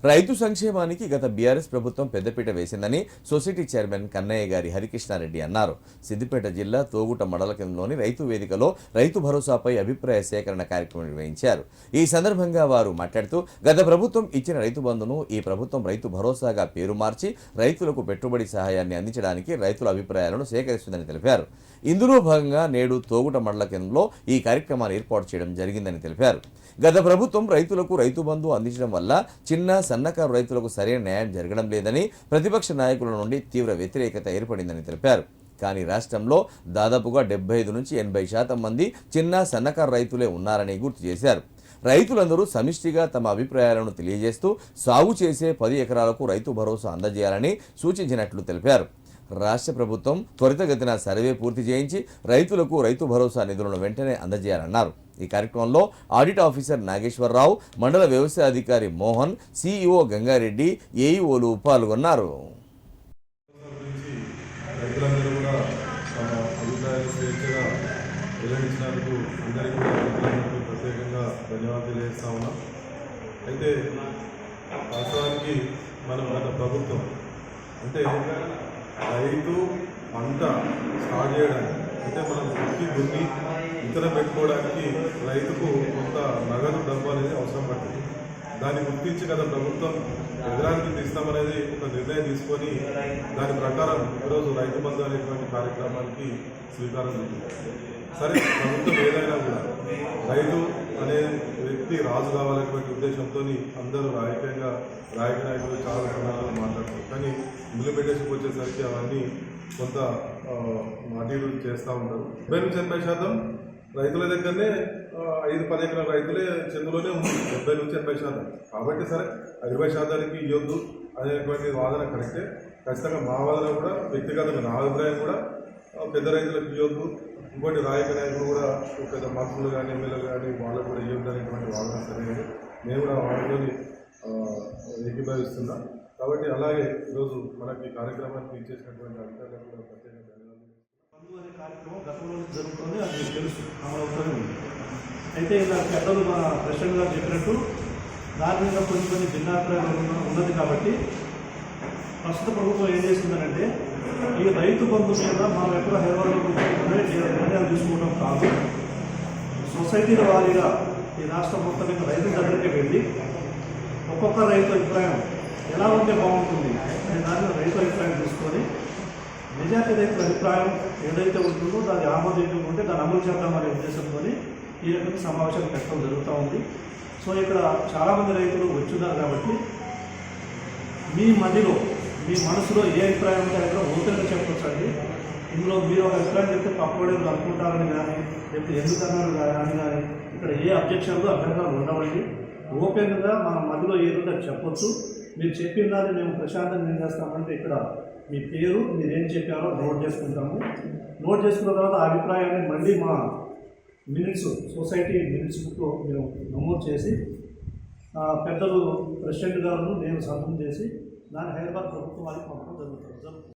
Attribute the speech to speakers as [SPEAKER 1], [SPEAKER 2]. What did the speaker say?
[SPEAKER 1] రైతు సంక్షేమానికి గత బీఆర్ఎస్ ప్రభుత్వం పెద్దపీట వేసిందని సొసైటీ చైర్మన్ కన్నయ్య గారి హరికృష్ణారెడ్డి అన్నారు. సిద్దిపేట జిల్లా తోగుట మండల కేంద్రంలోని రైతు వేదికలో రైతు భరోసాపై అభిప్రాయ సేకరణ కార్యక్రమం నిర్వహించారు. ఈ సందర్భంగా వారు మాట్లాడుతూ గత ప్రభుత్వం ఇచ్చిన రైతు బంధును ఈ ప్రభుత్వం రైతు భరోసాగా పేరు మార్చి రైతులకు పెట్టుబడి సహాయాన్ని అందించడానికి రైతుల అభిప్రాయాలను సేకరిస్తుందని తెలిపారు. ఇందులో భాగంగా నేడు తోగుట మండల కేంద్రంలో ఈ కార్యక్రమాన్ని ఏర్పాటు చేయడం జరిగిందని తెలిపారు. గత ప్రభుత్వం రైతులకు రైతు బంధు అందించడం వల్ల చిన్న సన్నకారు రైతులకు సరైన న్యాయం జరగడం లేదని ప్రతిపక్ష నాయకుల నుండి తీవ్ర వ్యతిరేకత ఏర్పడిందని తెలిపారు. కానీ రాష్ట్రంలో దాదాపుగా 75 నుంచి 80% మంది చిన్న సన్నకారు రైతులే ఉన్నారని గుర్తు చేశారు. రైతులందరూ సమిష్టిగా తమ అభిప్రాయాలను తెలియజేస్తూ సాగు చేసే 10 ఎకరాలకు రైతు భరోసా అందజేయాలని సూచించినట్లు తెలిపారు. రాష్ట్ర ప్రభుత్వం త్వరితగతిన సర్వే పూర్తి చేయించి రైతులకు రైతు భరోసా నిధులను వెంటనే అందజేయాలన్నారు. ఈ కార్యక్రమంలో ఆడిట్ ఆఫీసర్ నాగేశ్వరరావు, మండల వ్యవసాయ అధికారి మోహన్, సిఇఓ గంగారెడ్డి, ఏఈఓలు పాల్గొన్నారు.
[SPEAKER 2] అయితే వాస్తవానికి మనం గత ప్రభుత్వం అంటే రైతు పంట స్టార్ట్ చేయడానికి అంటే మనం దుక్కి దున్ని ఇతర పెట్టుకోవడానికి రైతుకు కొంత నగదు డబ్బు అనేది అవసరం పడుతుంది. దాన్ని గుర్తించి గత ప్రభుత్వం ఎకరానికి తీస్తామనేది ఒక నిర్ణయం తీసుకొని దాని ప్రకారం ఈరోజు రైతు బంధు అనేటువంటి కార్యక్రమానికి శ్రీకారం చుట్టింది. సరే, ప్రభుత్వం ఏదైనా కూడా రైతు అనే వ్యక్తి రాజు కావాలనేటువంటి ఉద్దేశంతో అందరూ రాజకీయ నాయకులు చాలా సందర్భాలు మాట్లాడతారు. కానీ ఇంప్లిమెంటేషన్కి వచ్చేసరికి అవన్నీ కొంత అటు చేస్తూ ఉంటారు. 70-80% రైతుల దగ్గరనే 5-10 ఎకరాల రైతులే చెందులోనే ఉంది, 70-80%. కాబట్టి సరే 20% ఇవ్వద్దు అనేటువంటి వాదన కరెక్టే. ఖచ్చితంగా మా వాదన కూడా వ్యక్తిగతంగా నా అభిప్రాయం కూడా పెద్ద రైతులకు ఇవ్వద్దు, ఇంకోటి రాజకీయ నాయకులు కూడా పెద్ద మంత్రులు కానీ ఎమ్మెల్యేలు కానీ వాళ్ళకు కూడా ఇవ్వద్దు అనేటువంటి వాదన సరైనది. నేను కూడా వాళ్ళతో ఏకీభవిస్తున్నా. కాబట్టి అలాగే ఈరోజు మనకి కార్యక్రమానికి ఇచ్చేసినటువంటి అధికారులకు కూడా ప్రత్యేక ధన్యవాదాలు.
[SPEAKER 3] అనే కార్యక్రమం గతంలో జరుగుతుంది, అది మీకు తెలుసు, అమలవుతూనే ఉంది. అయితే ఇలా పెద్దలు మన ప్రెసిడెంట్ గారు చెప్పినట్టు దాని మీద కొన్ని భిన్నాభిప్రాయాలు ఉన్నది. కాబట్టి ప్రస్తుత ప్రభుత్వం ఏం చేస్తుందనంటే ఈ రైతు బంధు మీద మనం ఎక్కడ నిర్ణయాలు తీసుకోవడం కాదు, సొసైటీల వారీగా ఈ రాష్ట్రం మొత్తం మీద రైతుల దగ్గరికి వెళ్ళి ఒక్కొక్క రైతు అభిప్రాయం ఎలా ఉంటే బాగుంటుంది అనే దానిలో రైతు అభిప్రాయం తీసుకొని మెజార్టీ రైతుల అభిప్రాయం ఏదైతే ఉంటుందో దాన్ని ఆమోదయోగ్యంగా ఉంటే దాన్ని అమలు చేద్దామనే ఉద్దేశంతో ఈ రకంగా సమావేశాలు పెట్టడం జరుగుతూ ఉంది. సో ఇక్కడ చాలామంది రైతులు వచ్చున్నారు. కాబట్టి మీ మధ్యలో మీ మనసులో ఏ అభిప్రాయం ఉంటే అక్కడ ఓపెన్గా చెప్పొచ్చండి. ఇందులో మీరు ఒక అభిప్రాయం చెప్తే పక్కవాళ్ళు అనుకుంటారని కానీ లేకపోతే ఎందుకన్నారు అని కానీ ఇక్కడ ఏ అబ్జెక్షన్లు అభ్యంతరాలు ఉండవండి. ఓపెన్గా మన మధ్యలో ఏదో చెప్పొచ్చు. మీరు చెప్పిన దాన్ని మేము ప్రశాంతంగా ఏం చేస్తామంటే ఇక్కడ మీ పేరు మీరు ఏం చెప్పారో నోట్ చేసుకుంటాము. నోట్ చేసుకున్న తర్వాత ఆ అభిప్రాయాన్ని మళ్ళీ మా మినిట్స్ సొసైటీ మినిట్స్ బుక్లో మేము నమోదు చేసి పెద్దలు ప్రెసిడెంట్ గారు నేను సంతకం చేసి దాన్ని హైదరాబాద్ ప్రభుత్వం వారికి పంపడం జరుగుతుంది.